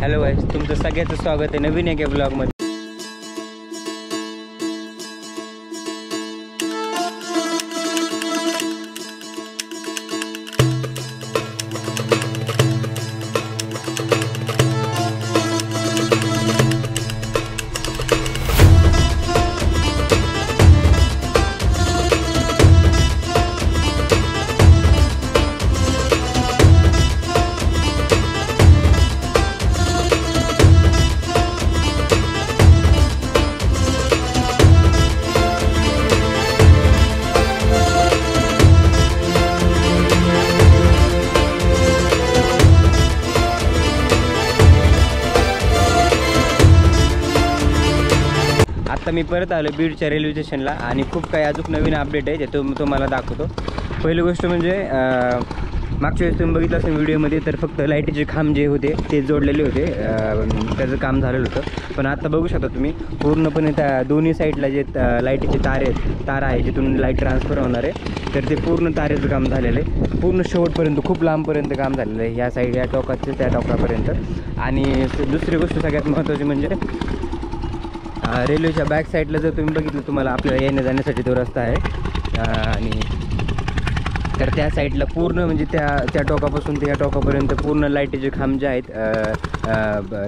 Hello गाईस, तुमचं सगळ्याचं स्वागत आहे नवीन एका ब्लॉगमध्ये. आता मी परत आलो बीडच्या रेल्वे स्टेशनला आणि खूप काही अजून नवीन अपडेट आहे जे तुम्हाला दाखवतो. पहिली गोष्ट म्हणजे मागच्या वेळेस तुम्ही बघितलं असेल व्हिडिओमध्ये तर फक्त लाईटीचे खांब जे होते ते जोडलेले होते, त्याचं काम झालेलं होतं. पण आता बघू शकता तुम्ही पूर्णपणे त्या दोन्ही साईडला जे लाईटीचे तार आहे जिथून लाईट ट्रान्सफर होणार आहे तर ते पूर्ण तारेचं काम झालेलं आहे. पूर्ण शेवटपर्यंत खूप लांबपर्यंत काम झालेलं आहे, ह्या साईड या टोकाचं त्या टोकापर्यंत. आणि दुसरी गोष्ट सगळ्यात महत्त्वाची म्हणजे रेल्वेच्या बॅक साईडला जर तुम्ही बघितलं तुम्हाला आपल्याला येण्या जाण्यासाठी तो रस्ता आहे आणि तर त्या साईडला पूर्ण म्हणजे त्या टोकापासून त्या टोकापर्यंत पूर्ण लाईटीचे खांब जे आहेत,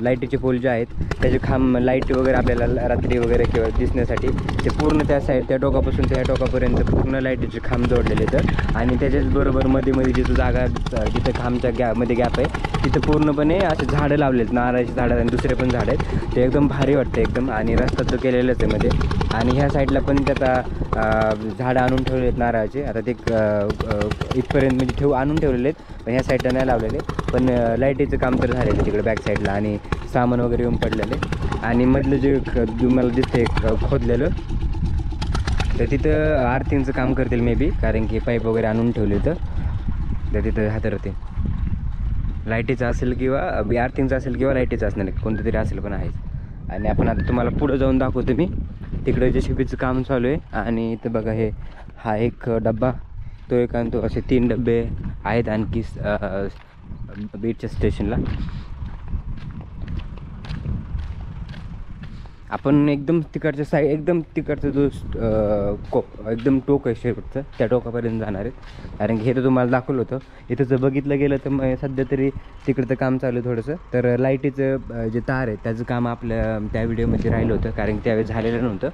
लाईटीचे पोल जे आहेत त्याचे खांब लाईट वगैरे आपल्याला रात्री वगैरे किंवा दिसण्यासाठी ते पूर्ण त्या टोकापासून त्या टोकापर्यंत पूर्ण लाईटीचे खांब जोडलेले आहेत. आणि त्याच्याचबरोबर मध्ये जिथं जागा जिथं खांबच्या मध्ये गॅप आहे तिथं पूर्णपणे असे झाडं लावलेत, नारळाची झाडं आणि दुसरे पण झाडं आहेत. ते एकदम भारी वाटतं एकदम. आणि रस्ता तो केलेलाच आहे मध्ये. आणि ह्या साईडला पण त्याचा झाडं आणून ठेवले आहेत नारळाचे. आता ते इथपर्यंत म्हणजे आणून ठेवलेले आहेत पण ह्या साईडला नाही लावलेले. पण लाईटीचं काम तर झालेलं आहे तिकडे बॅक साईडला आणि सामान वगैरे येऊन पडलेले. आणि मधलं जे मला दिसते खोदलेलं तर तिथं आर्थिंगचं काम करतील मे बी, कारण की पाईप वगैरे आणून ठेवले तर तिथं हाताळते. लाईटीचं असेल किंवा आर्थिंगचं असेल किंवा लाईटीचं असणार कोणतं तरी असेल पण आहेच. आणि आपण आता तुम्हाला पुढं जाऊन दाखवतो मी तिकडे JCBचं काम चालू आहे. आणि इथं बघा हा एक डब्बा तो एक आणि तो असे 3 डबे आहेत आणखी बीडच्या स्टेशनला. आपण एकदम तिकडच्या एकदम तिकडचं जो एकदम टोक आहे शेवटचं त्या टोकापर्यंत जाणार आहेत. कारण की हे तर तुम्हाला दाखवलं होतं. इथं जर बघितलं गेलं तर मग सध्या तरी तिकडचं काम चालू आहे थोडंसं. तर लाईटीचं जे तार आहे त्याचं काम आपल्या त्या व्हिडिओमध्ये राहिलं होतं कारण की त्यावेळेस झालेलं नव्हतं.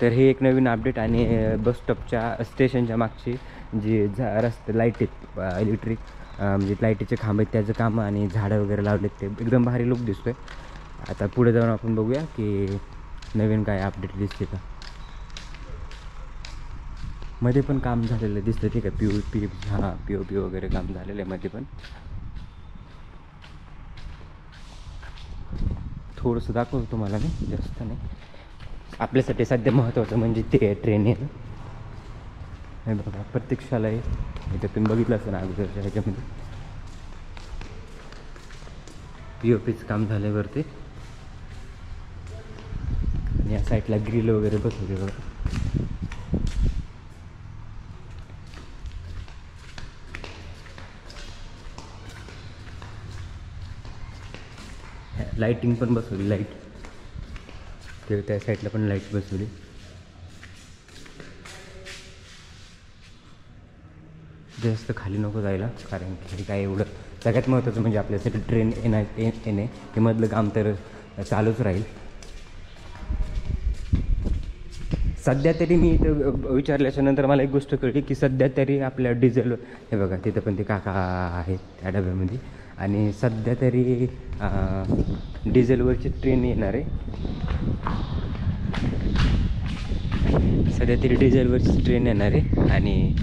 तर हे एक नवीन अपडेट. आणि बस स्टॉपच्या स्टेशनच्या मागची जी रस्ते लाईट आहेत इलेक्ट्रिक म्हणजे लाईटीचे खांब आहेत त्याचं काम आणि झाडं वगैरे लावलेत ते एकदम भारी लुक दिसतो आहे. आता पुढे जाऊन आपण बघूया की नवीन काय अपडेट दिसते का. मध्ये पण काम झालेलं दिसतं ठीक आहे. POP वगैरे काम झालेलं आहे मध्ये पण. थोडंसं दाखवतो तुम्हाला मी, जास्त नाही. आपल्यासाठी सध्या महत्त्वाचं म्हणजे ते ट्रेन आहे. हे बघा प्रतीक्षाला आहे इथं तुम्ही बघितलं असं ना अगोदरच्या ह्याच्यामध्ये POPचं काम झालं वरती. आणि या साईडला ग्रिल वगैरे बसवले बघा. लाईटिंग पण बसवली, लाईट ते त्या साईडला पण लाईट बसवली. जास्त खाली नको जायला कारण की काय एवढं सगळ्यात महत्त्वाचं म्हणजे आपल्यासाठी ट्रेन येणे हे मधलं काम तर चालूच राहील. सध्या तरी मी इथं विचारल्याच्या नंतर मला एक गोष्ट कळली की सध्या तरी आपल्या डिझेल हे बघा तिथं पण ते काका आहेत त्या डब्यामध्ये. आणि सध्या तरी डिझेलवरची ट्रेन येणार आहे. सध्या तरी डिझेलवरची ट्रेन येणार आहे आणि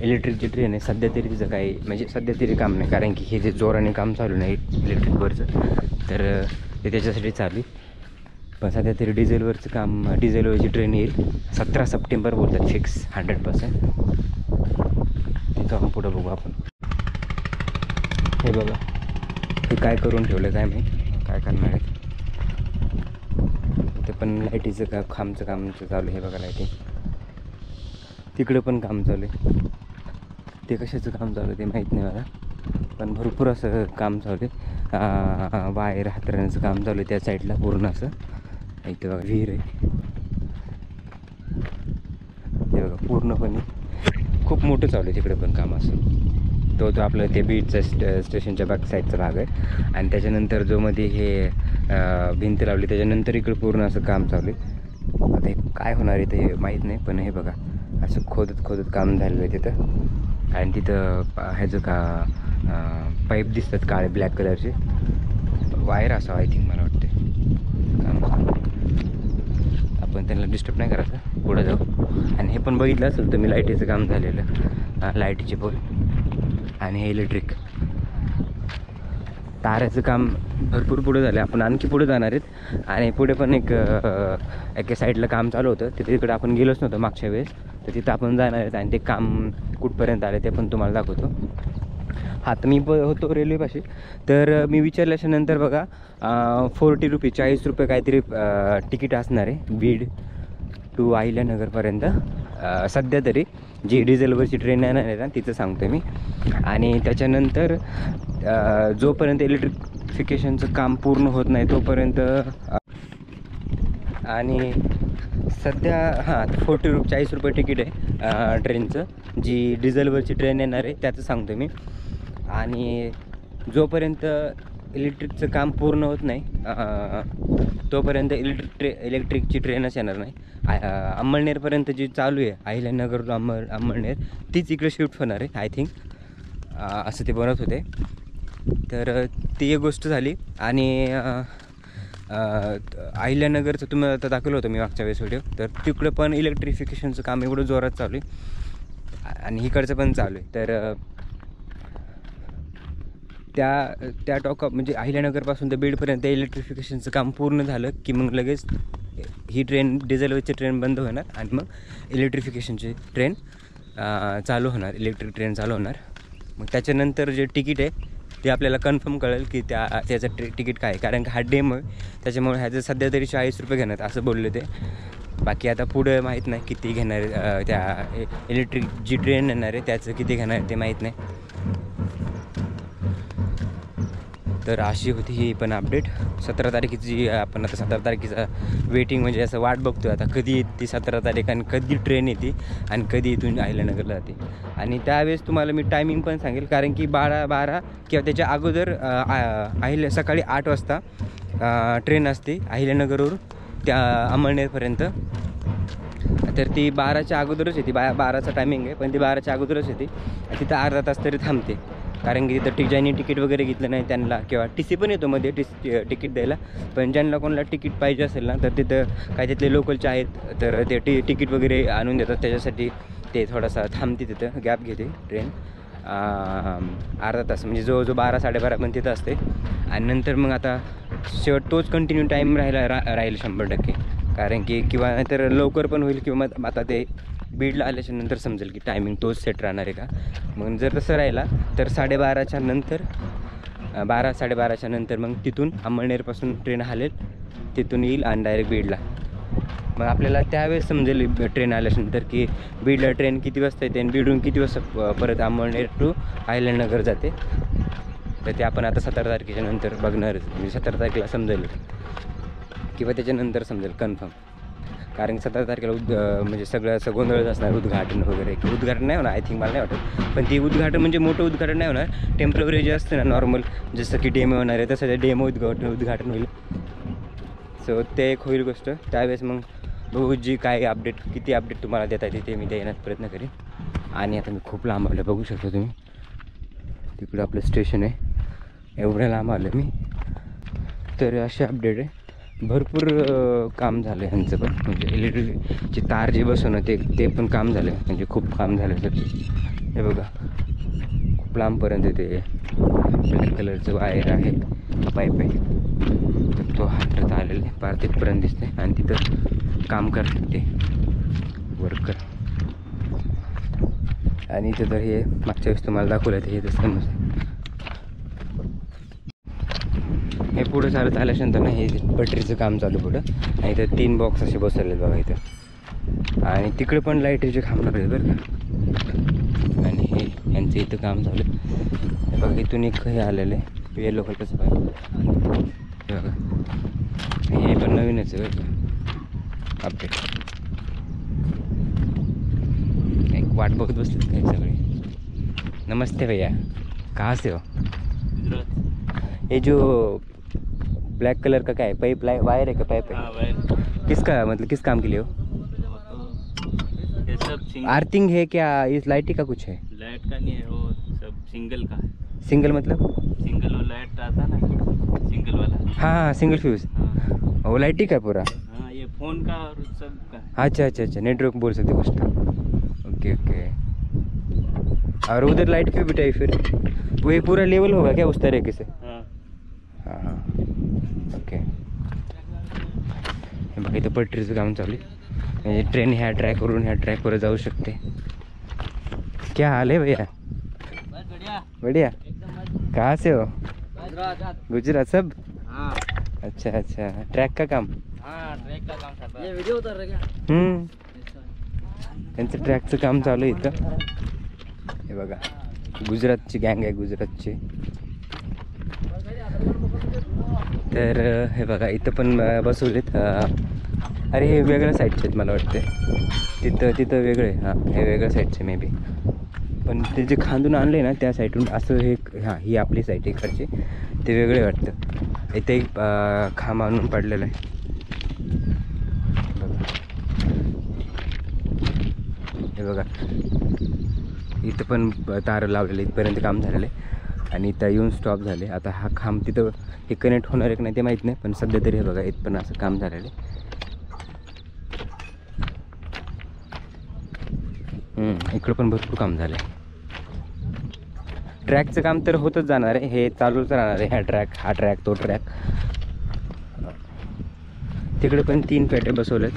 इलेक्ट्रिकची ट्रेन आहे. सध्या तरी तिचं काही म्हणजे सध्या तरी काम नाही कारण की हे जे जोराने काम चालू नाही इलेक्ट्रिकवरचं तर ते त्याच्यासाठी चालू आहे. पण सध्या तरी डिझेलवरचं काम डिझेलवरची ट्रेन येईल 17 सप्टेंबर बोलतात फिक्स 100%. तिथं पुढं बघू आपण. हे बघा हे काय करून ठेवलं काय माहीत काय करणार आहे. ते पण लाईटीचं खांबचं काम चालू आहे. हे बघा लाईटिंग तिकडं पण काम चालू आहे. ते कशाचं काम चालू आहे ते माहीत नाही मला पण भरपूर असं काम चालू आहे. वायर हातरण्याचं काम चालू आहे त्या साईडला पूर्ण असं. इथं बघा विहीर आहे, ते बघा पूर्णपणे खूप मोठं चालू आहे तिकडे पण काम असं. तो आपलं ते बीचच्या स्टेशनच्या बॅक साईडचा भाग आहे. आणि त्याच्यानंतर जो मध्ये हे भिंत लावली त्याच्यानंतर इकडे पूर्ण असं काम चालू आहे. आता हे काय होणार आहे ते माहीत नाही, पण हे बघा असं खोदत काम झालेलं आहे तिथं. आणि तिथं ह्याचं का पाईप दिसतात काळे ब्लॅक कलरचे, वायर असावं आय थिंक मला वाटते. काम आपण त्यांना डिस्टर्ब नाही करायचं, पुढे जाऊ. आणि हे पण बघितलं असेल तर मी लाईटीचं काम झालेलं, लाईटीचे पोल आणि हे इलेक्ट्रिक ताराचं काम भरपूर पुढे झालं. आपण आणखी पुढे जाणार आहेत. आणि पुढे पण एका साईडला काम चालू होतं, तिकडे आपण गेलोच नव्हतं मागच्या वेळेस, तर तिथं आपण जाणार आहेत. आणि ते काम कुठपर्यंत आले ते पण तुम्हाला दाखवतो. हा, तर मी होतो रेल्वेपाशी, तर मी विचारल्याच्यानंतर बघा 40 रुपये 40 रुपये काहीतरी तिकीट असणार आहे बीड टू अहिल्यानगरपर्यंत सध्या तरी. जी डिझेलवरची ट्रेन येणार आहे ना तिचं सांगतो मी. आणि त्याच्यानंतर जोपर्यंत इलेक्ट्रिफिकेशनचं काम पूर्ण होत नाही तोपर्यंत. आणि सध्या 40 रुपये तिकीट आहे ट्रेनचं, जी डिझेलवरची ट्रेन येणार आहे त्याचं सांगतो मी. आणि जोपर्यंत इलेक्ट्रिकचं काम पूर्ण होत नाही तोपर्यंत इलेक्ट्रिकची ट्रेनच येणार नाही. अंमळनेरपर्यंत जी चालू आहे अहिल्यानगर टू अंमळनेर तीच इकडे शिफ्ट होणार आहे आय थिंक, असं ते बनत होते. तर ती एक गोष्ट झाली. आणि अहिल्यानगरचं तुम्हाला आता दाखवलं होतं मी मागच्या वेळेस व्हिडिओ, तर तिकडं पण इलेक्ट्रिफिकेशनचं काम एवढं जोरात चालू आहे आणि इकडचं पण चालू आहे. तर त्या म्हणजे अहिल्यानगरपासून तर बीडपर्यंत इलेक्ट्रिफिकेशनचं काम पूर्ण झालं की मग लगेच ही ट्रेन डिझेलवरची ट्रेन बंद होणार आणि मग इलेक्ट्रिफिकेशनची ट्रेन चालू होणार, इलेक्ट्रिक ट्रेन चालू होणार. मग त्याच्यानंतर जे तिकीट आहे ते आपल्याला कन्फर्म कळेल की त्याचं तिकीट काय आहे. कारण की हा डेमो आहे त्याच्यामुळे ह्याचं सध्या तरी 40 रुपये घेणार असं बोलले ते. बाकी आता पुढं माहीत नाही किती घेणार आहे, त्या इलेक्ट्रिक जी ट्रेन येणार आहे त्याचं किती घेणार आहे ते माहीत नाही. तर अशी होती ही पण अपडेट 17 तारखेची. आपण आता 17 तारखेचा वेटिंग म्हणजे असं वाट बघतो आता कधी येते 17 तारीख आणि कधी ट्रेन येते आणि कधी इथून अहिल्यानगरला जाते. आणि त्यावेळेस तुम्हाला मी टायमिंग पण सांगेल, कारण की 12 किंवा त्याच्या अगोदर सकाळी 8 वाजता ट्रेन असते अहिल्यानगरवरून त्या अंमळनेरपर्यंत. तर ती 12च्या अगोदरच येते, 12चा टायमिंग आहे पण ती 12च्या अगोदरच येते. तिथं अर्धा तास तरी थांबते, कारण की तिथं ज्यांनी तिकीट वगैरे घेतलं नाही त्यांना, किंवा TC पण येतो मध्ये तिकीट द्यायला, पण ज्यांना कोणाला तिकीट पाहिजे असेल ना तर तिथं काय तिथले लोकलचे आहेत तर ते तिकीट वगैरे आणून देतात. त्याच्यासाठी ते थोडासा थांबते, तिथं गॅप घेते ट्रेन अर्धा तास, म्हणजे जवळजवळ 12-12:30 पण तिथं असते. आणि नंतर मग आता शेवट तोच कंटिन्यू टाईम राहील 100%, कारण की किंवा नाहीतर लवकर पण होईल किंवा मग आता ते बीडला आल्याच्या नंतर समजेल की टायमिंग तोच सेट राहणार आहे का. मग जर तसं राहिला तर 12:30च्या नंतर 12-12:30च्या नंतर मग तिथून अंमळनेरपासून ट्रेन हालेल, तिथून येईल आणि डायरेक्ट बीडला. मग आपल्याला त्यावेळेस समजेल ट्रेन आल्याच्यानंतर की बीडला ट्रेन किती वाजता येते आणि बीडून किती वाजता परत अंमळनेर टू अहिल्यानगर जाते. तर ते आपण आता 17 तारखेच्या नंतर बघणारच, म्हणजे 17 तारखेला समजेल किंवा त्याच्यानंतर समजेल कन्फर्म. कारण 17 तारखेला म्हणजे सगळं असं गोंधळच असणार, उद्घाटन वगैरे. उद्घाटन नाही होणार आय थिंक, मला नाही वाटत. पण ती उद्घाटन म्हणजे मोठं उद्घाटन नाही होणार, टेम्पररी जे असतं ना नॉर्मल, जसं की डेमो होणार आहे तसं ते डेमो उद्घाटन होईल. सो ते एक होईल गोष्ट. त्यावेळेस मग बघू जी काय अपडेट, किती अपडेट तुम्हाला देता येते ते मी देण्याचा प्रयत्न करेन. आणि आता मी खूप लांब आलो, बघू शकता तुम्ही तिकडं आपलं स्टेशन आहे, एवढं लांब आलं मी. तर असे अपडेट आहे. भरपूर काम झालं आहे ह्यांचं पण, म्हणजे इलेक्ट्रिकची तार जे बसवणं ते पण काम झालं, म्हणजे खूप काम झालं सर. हे बघा खूप लांबपर्यंत ते ब्लॅक कलरचं वायर आहे, पाईप आहे, तर तो हातरत आलेला आहे पार तिथपर्यंत दिसते. आणि तिथं काम करतात ते वर्कर. आणि इथं तर हे मागच्या वेळेस तुम्हाला दाखवलं ते हे तसं हे पुढं चालत आल्याच्यानंतर ना हे बटरीचं काम चालू पुढं. आणि इथं 3 बॉक्स असे बसवले बघा इथं. आणि तिकडे पण लाईटीचे खांब लागले बरं का. आणि हे यांचं इथं काम चालू आहे बघा. इथून एक हे आलेलं आहे येलो कलरचं पाईप हे बघा, हे पण नवीनच आहे बरं का अपडेट. एक वाट बघत बसलेत काही सगळे. नमस्ते भैया, कहाँ से हो? ये जो ब्लैक कलर का क्या है, पाइप वायर है? क्या पाइप है? हाँ वायर। किसका मतलब किस काम के लिए हो? ये सब आर्थिंग है क्या, इस लाइट का कुछ है? लाइट का नहीं है, वो सब सिंगल का है। सिंगल मतलब? सिंगल वो लाइट आता ना, सिंगल वाला। हाँ हाँ सिंगल फ्यूज, हाँ वो लाइट का है पूरा? हाँ, ये फोन का और सब का है। अच्छा अच्छा अच्छा, नेटवर्क बोल सकते कुछ तो। Okay okay. और उधर लाइट क्यों बिठाई फिर? वो ये पूरा लेवल होगा क्या उस तरीके से? हाँ हां हां ओके. हे बघा इथं पटरीचं काम चालू आहे, म्हणजे ट्रेन ह्या ट्रॅकवरून ह्या ट्रॅकवर जाऊ शकते. क्या हाल है भैया? बस बढ़िया बढ़िया. एकदम मस्त। कहाँ से हो? गुजरात। गुजरात सब? हाँ अच्छा अच्छा, ट्रॅक का काम? हाँ, ट्रैक का काम कर रहा है। ये वीडियो उतर रहा है क्या? त्यांचं ट्रॅकचं काम चालू आहे इथं. हे बघा गुजरातची गँग आहे, गुजरातची. तर हे बघा इथं पण बसवलेत. अरे हे वेगळ्या साईडचे आहेत मला वाटते. तिथं वेगळे, हां हे वेगळ्या साईडचे मे बी. पण ते जे खांदून आणले ना त्या साईडून असं हे, हां ही आपली साईड इकडची, ते वेगळे वाटतं. इथे एक खांब आणून पडलेलं आहे. हे बघा इथं पण तार लावलेले, इथपर्यंत काम झालेलं आहे आणि इथं येऊन स्टॉप झाले. आता हा खांब तिथं हे कनेक्ट होणार आहे की नाही ते माहीत नाही, पण सध्या तरी हे बघा इथं पण असं काम झालेलं आहे. इकडं पण भरपूर काम झालं आहे. ट्रॅकचं काम तर होतच जाणार आहे, हे चालूच राहणार आहे. हा ट्रॅक तो ट्रॅक. तिकडे पण 3 पेटे बसवलेत.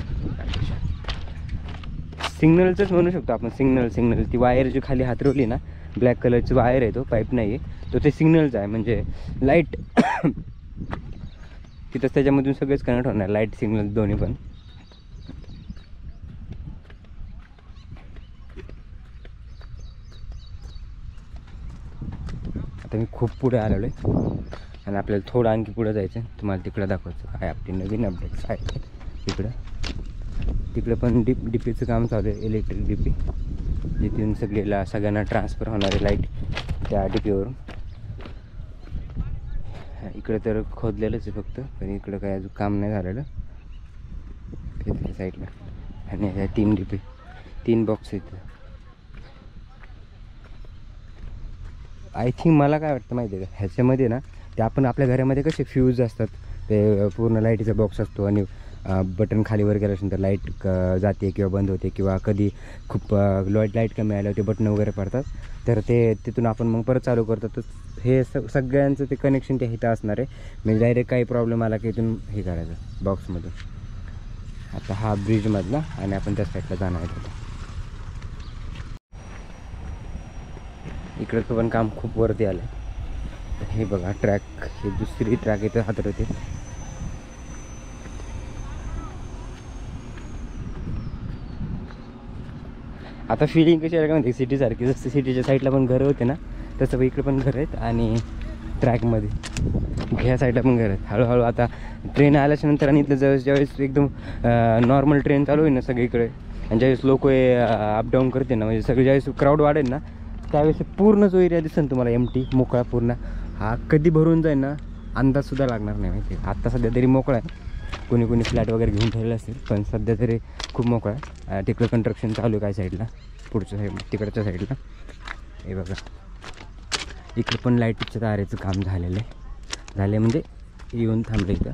सिग्नलचंच म्हणू शकतो आपण, सिग्नल ती वायर जी खाली हातरवली ना, ब्लॅक कलरची वायर आहे, तो पाईप नाही आहे तो, ते सिग्नलचं आहे. म्हणजे लाईट तिथंच त्याच्यामधून सगळेच कनेक्ट होणार, लाईट सिग्नल दोन्ही पण. आता मी खूप पुढे आलेलो आहे आणि आपल्याला थोडं आणखी पुढं जायचं आहे. तुम्हाला तिकडं दाखवायचं काय आपली नवीन अपडेट्स आहे तिकडं पण डीपीचं काम चालू आहे, इलेक्ट्रिक डीपी, जिथून सगळ्यांना ट्रान्सफर होणारे लाईट त्या डीपीवरून. इकडं तर खोदलेलंच आहे फक्त, पण इकडं काय अजून काम नाही झालेलं त्या साईडला. आणि ह्या 3 डीपी 3 बॉक्स आहेत. आय थिंक मला काय वाटतं माहिती आहे का, ह्याच्यामध्ये ना ते आपण आपल्या घरामध्ये कसे फ्यूज असतात, ते पूर्ण लाईटीचा बॉक्स असतो आणि बटन खालीवर गेल्यानंतर लाईट जाते किंवा बंद होते, किंवा कधी खूप लाईट कमी आल्यावर ते बटन वगैरे पडतात, तर ते तिथून आपण मग परत चालू करतो. तर हे सगळ्यांचं ते कनेक्शन ते इथं असणार आहे. म्हणजे डायरेक्ट काही प्रॉब्लेम आला की इथून हे करायचं बॉक्समधून. आता हा ब्रिजमधला आणि आपण त्या साईडला जाणार आहे. इकडचं पण काम खूप वरती आलं आहे. हे बघा ट्रॅक, हे दुसरी ट्रॅक इथं हातरते. आता फिलिंग कशी आहे का म्हणते सिटीसारखी, जसं सिटीच्या साईडला पण घरं होते ना तसं इकडे पण घरं आहेत आणि ट्रॅकमध्ये ह्या साईडला पण घरं आहेत. हळूहळू आता ट्रेन आल्याच्या नंतर आणि इथलं ज्यावेळेस एकदम नॉर्मल ट्रेन चालू होईल ना सगळीकडे, आणि ज्यावेळेस लोक अपडाऊन करते ना, म्हणजे सगळे ज्यावेळेस क्राऊड वाढेल ना त्यावेळेस पूर्ण जो एरिया दिसेल तुम्हाला एमटी मोकळा पूर्ण, हा कधी भरून जाईल ना अंदाजसुद्धा लागणार नाही माहिती. आत्ता सध्या तरी मोकळा आहे, कोणी फ्लॅट वगैरे घेऊन ठेवलेलं असेल, पण सध्या तरी खूप मोकळा आहे. तिकडं कंस्ट्रक्शन चालू आहे काय साईडला, पुढच्या साईड तिकडच्या साईडला. हे बघा इकडं पण लाईटीच्या तारेचं काम झालेलं आहे. झालं म्हणजे येऊन थांबलं इथं,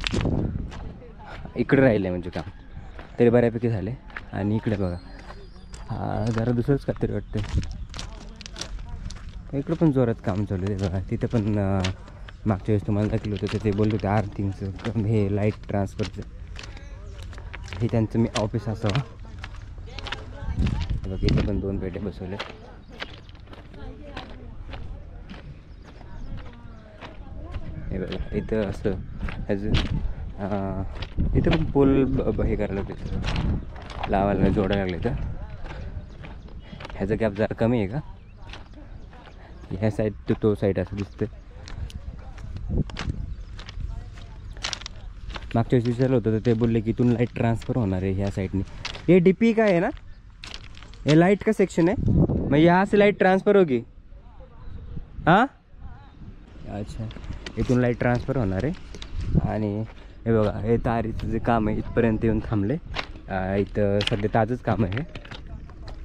इकडं राहिलं आहे म्हणजे काम तरी बऱ्यापैकी झाले. आणि इकडे बघा हा जरा दुसरंच काहीतरी वाटतं, इकडं पण जोरात काम चालू आहे बघा. तिथं पण मागच्या वेळेस तुम्हाला दाखवलं होतं ते बोलत होते आर्थिंगचं, हे लाईट ट्रान्सफरचं, हे त्यांचं मी ऑफिस असावं. बघा इथं पण 2 पेटे बसवले. हे बघा इथं असं ह्याचं इथं पण पोल हे करायला लागले, लावायला जोडायला लागले. तर ह्याचा गॅप जरा कमी आहे का, ह्या साईड तो साईड असं दिसतं. मागच्या वेळेस विचारलं होतं तर ते बोलले की इथून लाईट ट्रान्सफर होणार आहे ह्या साईडने. हे डीपी काय आहे ना, हे लाईट का सेक्शन है, मग यहाँ से लाईट ट्रान्सफर होगी. हां अच्छा, इथून लाईट ट्रान्सफर होणार आहे. आणि हे बघा, हे तारीचं जे काम आहे इथपर्यंत येऊन थांबले. इथं सध्या ताजंच काम आहे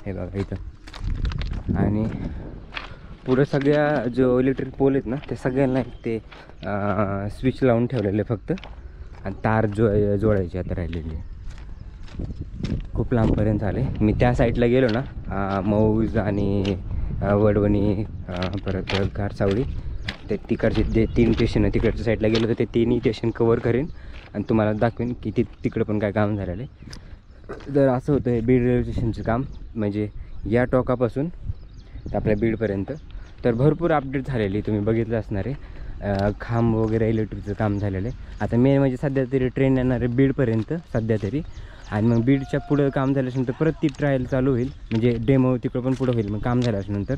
हे बघा इथं. आणि पुढं सगळ्या जो इलेक्ट्रिक पोल आहेत ना ते सगळ्यांना ते स्विच लावून ठेवलेले फक्त, आणि तार जोडायची आता राहिलेली आहे. खूप लांबपर्यंत आले. मी त्या साईडला गेलो ना, मौज आणि वडवणी परत कारसावळी, ते तिकडचे जे 3 स्टेशन आहे तिकडच्या साईडला गेलो तर ते 3ही स्टेशन कवर करेन आणि तुम्हाला दाखवेन की तिकडं पण काय काम झालेलं आहे. तर असं होतं हे बीड रेल्वे स्टेशनचं काम, म्हणजे या टोकापासून तर आपल्या बीडपर्यंत तर भरपूर अपडेट झालेली तुम्ही बघितलं असणार आहे. खांब वगैरे इलेक्ट्रिकचं काम झालेलं आहे. आता मेन म्हणजे सध्या तरी ट्रेन येणार आहे बीडपर्यंत सध्या तरी, आणि मग बीडच्या पुढं काम झाल्यानंतर परत ती ट्रायल चालू होईल, म्हणजे डेमो तिकडं पण पुढं होईल. मग काम झाल्यानंतर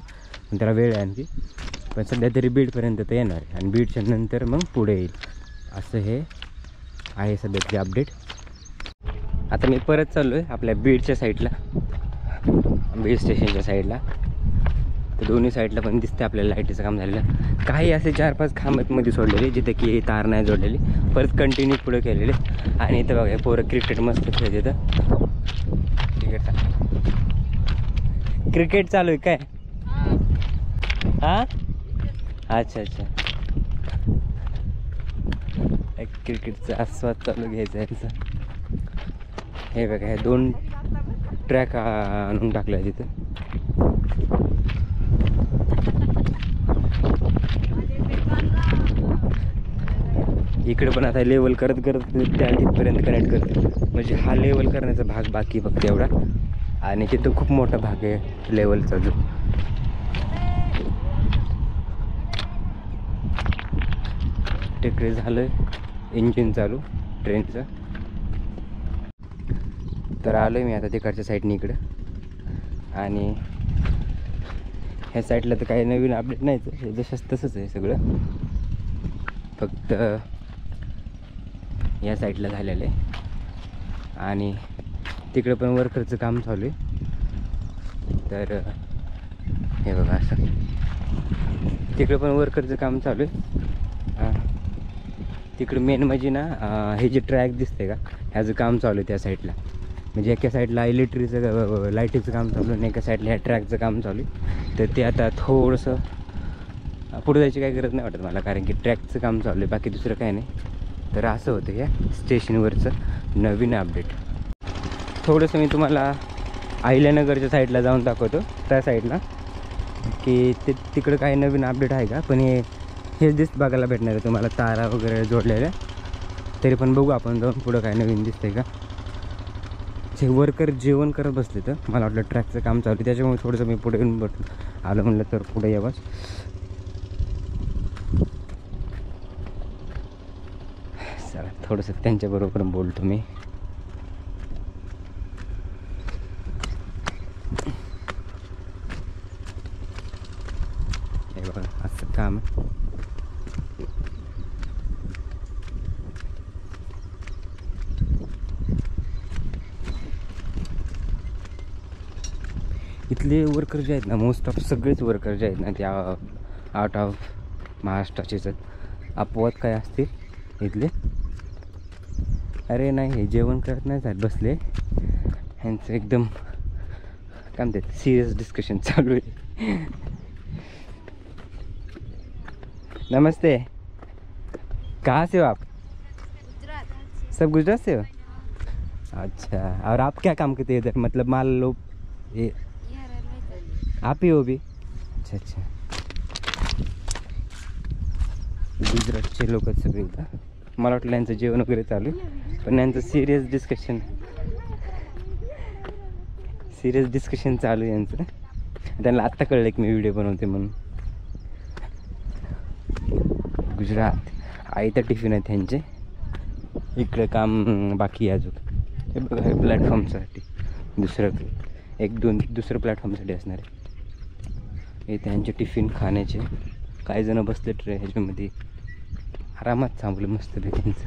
मग त्याला वेळ आहे आणखी, पण सध्या तरी बीडपर्यंत तर येणार आहे आणि बीडच्या नंतर मग पुढे येईल. असं हे आहे सध्याचे अपडेट. आता मी परत चाललो आहे आपल्या बीडच्या साईडला, बीड स्टेशनच्या साईडला. तर दोन्ही साईडला पण दिसते आपल्याला लाईटीचं काम झालेलं. काही असे 4-5 खांबामध्ये सोडलेले जिथे की तार नाही जोडलेली, परत कंटिन्यू पुढे केलेले. आणि इथं बघा पोरं क्रिकेट मस्त खेळत येतं. क्रिकेट चालू आहे काय? हां अच्छा अच्छा, क्रिकेटचा आस्वाद चालू घ्यायचा यांचा. हे बघा हे 2 ट्रॅक आणून टाकले आहे तिथं. इकडे पण आता लेवल करत करत त्या तिथपर्यंत कनेक्ट करत, म्हणजे हा लेवल करण्याचा भाग बाकी फक्त एवढा. आणि तिथं खूप मोठा भाग आहे लेवलचा जो. तिकडे झालं इंजिन चालू ट्रेनचं. तर आलो आहे मी आता तिकडच्या साईडने इकडं. आणि ह्या साईडला तर काही नवीन अपडेट नाहीच, हे जसंच तसंच आहे सगळं, फक्त या साईडला झालेलं आहे. आणि तिकडं पण वर्करचं काम चालू आहे. तर हे बघा असं तिकडं पण वर्करचं काम चालू आहे. तिकडं मेन म्हणजे ना हे जे ट्रॅक दिसते का ह्याचं काम चालू आहे त्या साईडला. म्हणजे एका साईडला इलेक्ट्रिकचं लाईटीचं काम चालू आहे आणि एका साईडला ह्या ट्रॅकचं काम चालू आहे. तर ते आता थोडंसं पुढे जायची काही गरज नाही वाटत मला, कारण की ट्रॅकचं काम चालू आहे, बाकी दुसरं काही नाही. तर असं होतं या स्टेशनवरचं नवीन अपडेट. थोडंसं मी तुम्हाला अहिल्यानगरच्या साईडला जाऊन दाखवतो, त्या साईडला की तिकडं काही नवीन अपडेट आहे का. पण हेच बघायला भेटणार आहे तुम्हाला, तारा वगैरे जोडलेल्या. तरी पण बघू आपण जाऊन पुढं काय नवीन दिसतंय का. जे वर्कर जेवण करत बसले तर मला वाटलं ट्रॅकचं काम चालू आहे, त्याच्यामुळे थोडंसं मी पुढे येऊन आलं म्हणलं तर पुढे यावंच. चला थोडंसं त्यांच्याबरोबर बोलतो मी. हे बघा असं काम आहे. इथले वर्कर जे आहेत ना, मोस्ट ऑफ सगळेच वर्कर जे आहेत ना ते आउट ऑफ महाराष्ट्राचेच आहेत. अपवाद काय असतील इथले. अरे नाही, हे जेवण करत नाही झालं बसले, ह्यांचं एकदम काय म्हणतात सिरियस डिस्कशन चालू आहे. नमस्ते, कहाँ से हो आप? सब गुजरात से हो? अच्छा, और आप क्या काम करते हैं इधर, मतलब मान लो ये आप ही हो भी? अच्छा अच्छा, गुजरातचे लोक सगळे इथं. मला वाटलं यांचं जेवण वगैरे चालू, पण यांचं सिरियस डिस्कशन चालू आहे यांचं. त्यांना आत्ता कळलं की मी व्हिडिओ बनवते म्हणून. गुजरात आयता टिफिन आहेत त्यांचे. इकडं काम बाकी आहे अजून. हे बघा हे प्लॅटफॉर्मसाठी दुसरं प्लॅटफॉर्मसाठी असणार आहे. हे त्यांचे टिफिन खाण्याचे. काही जण बसले ह्याच्यामध्ये आरामात थांबलं मस्त त्यांचं.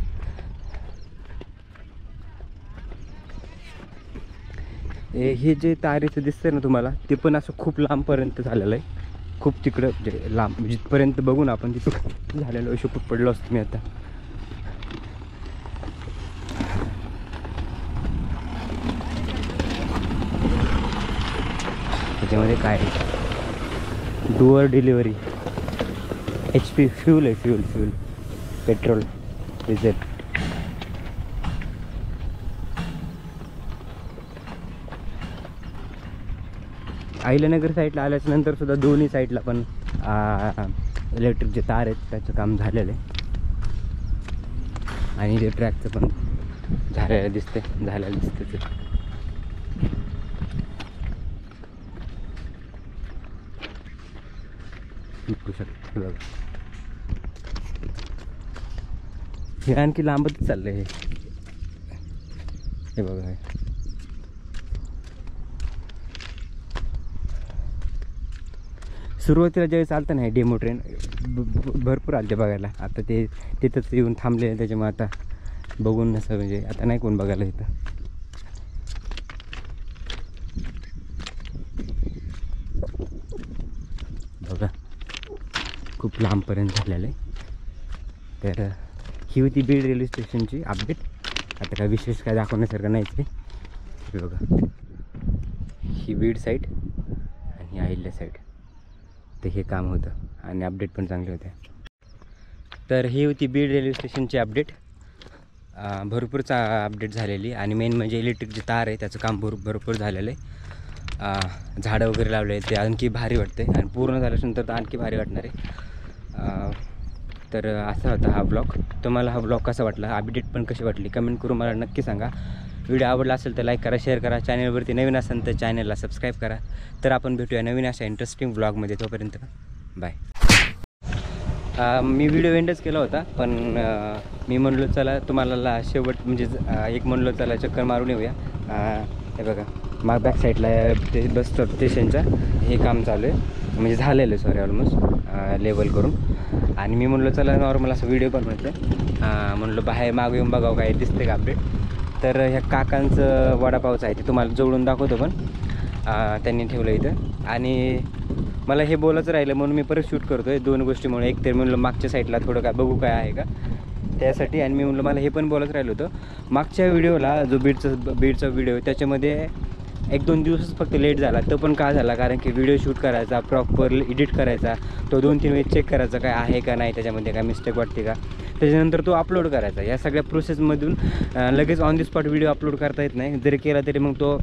हे जे तारेचं दिसतंय ना तुम्हाला, ते पण असं खूप लांबपर्यंत झालेलं आहे. खूप तिकडं म्हणजे लांब जिथपर्यंत बघून आपण तिथं झालेलं शोकत पडलो असतो मी आता. त्याच्यामध्ये काय डोअर डिलिव्हरी, HP फ्यूल आहे, फ्यूल पेट्रोल डिझेल. अहिल्यानगर साईडला आल्याच्या नंतर सुद्धा दोन्ही साईडला पण इलेक्ट्रिकचे तार आहेत, त्याचं काम झालेलं आहे. आणि ते ट्रॅकचं पण झालेलं दिसते ते. बघू शकतो बघा, हे आणखी लांबच चाललंय हे बघा. हे सुरुवातीला ज्यावेळी चालतं ना हे डेमो ट्रेन भरपूर आलते बघायला. आता ते तिथंच येऊन थांबले, त्याच्यामुळे आता बघून नसं म्हणजे आता नाही कोण बघायला इथं. बघा खूप लांबपर्यंत झालेलं आहे. तर ही होती बीड रेल्वे स्टेशनची अपडेट. आता काय विशेष काय दाखवण्यासारखं नाहीच आहे. बघा ही बीड साईड आणि अहिल्या साईड, तर हे काम होतं आणि अपडेट पण चांगले होते. तर ही होती बीड रेल्वे स्टेशनची अपडेट. भरपूर अपडेट झालेली आणि मेन म्हणजे इलेक्ट्रिकचे तार आहे त्याचं काम भरपूर झालेलं आहे. झाडं वगैरे लावले ते आणखी भारी वाटते आणि पूर्ण झाल्यानंतर तर आणखी भारी वाटणार आहे. तर असा होता हा ब्लॉग. तुम्हाला हा ब्लॉग कसा वाटला, अपडेट पण कशी वाटली कमेंट करून मला नक्की सांगा. व्हिडिओ आवडला असेल तर लाईक करा, शेअर करा. चॅनलवरती नवीन असेल तर चॅनलला सबस्क्राईब करा. तर आपण भेटूया नवीन अशा इंटरेस्टिंग ब्लॉगमध्ये. तोपर्यंत बाय. मी व्हिडिओ एंडच केला होता, पण मी म्हणलो चला तुम्हाला शेवट म्हणजे एक म्हणलो चला चक्कर मारून येऊया. हे बघा बॅक साईडला ते बस स्टॉप स्टेशनचं हे काम चालू आहे, म्हणजे झालेलं आहे सॉरी ऑलमोस्ट लेवल करून. आणि मी म्हणलो चला नॉर्मल असं व्हिडिओ बनवायचं आहे. म्हणलो बाहेर मागं येऊन बघावं काय दिसते का अपडेट. तर ह्या काकांचं वडापावचं आहे ते तुम्हाला जवळून दाखवतो, पण त्यांनी ठेवलं इथं. आणि मला हे बोलायचं राहिलं म्हणून मी परत शूट करतो आहे दोन गोष्टीमुळे. एक तर म्हणलं मागच्या साईडला थोडं काय बघू काय आहे का त्यासाठी, आणि मी म्हणलं मला हे पण बोलायचं राहिलं होतं. मागच्या व्हिडिओला जो बीडचा व्हिडिओ त्याच्यामध्ये 1-2 दिवसच फक्त लेट झाला. तो पण का झाला, कारण की व्हिडिओ शूट करायचा, प्रॉपर एडिट करायचा, तो 2-3 वेळेस चेक करायचा काय आहे का नाही, त्याच्यामध्ये काय मिस्टेक वाटते का, त्याच्यानंतर तो अपलोड करायचा. या सगळ्या प्रोसेसमधून लगेच on the spot video upload करता येत नाही. जरी केला तरी मग तो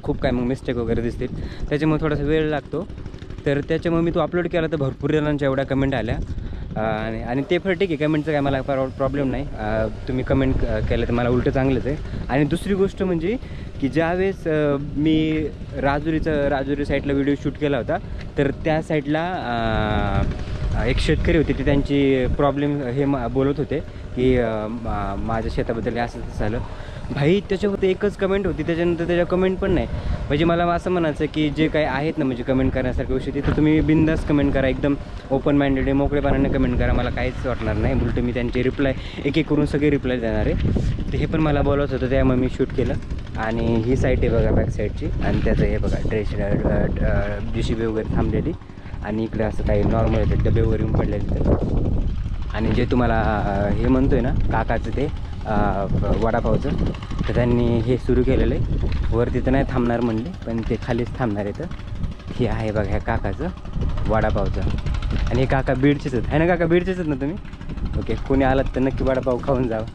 खूप काय मग मिस्टेक वगैरे दिसतील, त्याच्यामुळे थोडासा वेळ लागतो. तर त्याच्यामुळे मी तो अपलोड केला तर भरपूर जणांच्या एवढ्या कमेंट आल्या. आणि ते पण ठीक आहे, कमेंटचं काय मला प्रॉब्लेम नाही. तुम्ही कमेंट केलं तर मला उलटं चांगलंच आहे. आणि दुसरी गोष्ट म्हणजे की ज्यावेळेस मी राजुरी साईडला व्हिडिओ शूट केला होता, तर त्या साईडला एक शेतकरी होते, ते त्यांची प्रॉब्लेम हे बोलत होते की माझ्या शेताबद्दल असं तसं झालं. भाई त्याच्यावरती एकच कमेंट होती, त्याच्यानंतर त्याच्या कमेंट पण नाही. म्हणजे मला असं म्हणायचं की जे काही आहेत ना म्हणजे कमेंट करण्यासारख्या गोष्टी, तिथं तुम्ही बिंदास कमेंट करा, एकदम ओपन माइंडेड मोकळेपणाने कमेंट करा. मला काहीच वाटणार नाही, उलट मी त्यांचे रिप्लाय एक करून सगळे रिप्लाय देणार आहे. तर हे पण मला बोलायचं होतं, त्यामुळे मी शूट केलं. आणि ही साईड आहे बघा बॅक साईडची, आणि त्याचं हे बघा ड्रेस JCB वगैरे थांबलेली, आणि इकडे असं काही नॉर्मल येते डबे वगैरे येऊन पडलेले तर. आणि जे तुम्हाला हे म्हणतो आहे ना काकाचं ते वडापावचं, तर त्यांनी हे सुरू केलेलं आहे. वरती तर नाही थांबणार म्हणले, पण ते खालीच थांबणार आहे. तर हे आहे बघा ह्या काकाचं वडापावचं. आणि हे काका बीडचेच आहेत, आहे ना काका, बीडचेच आहेत ना तुम्ही? ओके, कोणी आलात तर नक्की वडापाव खाऊन जावं.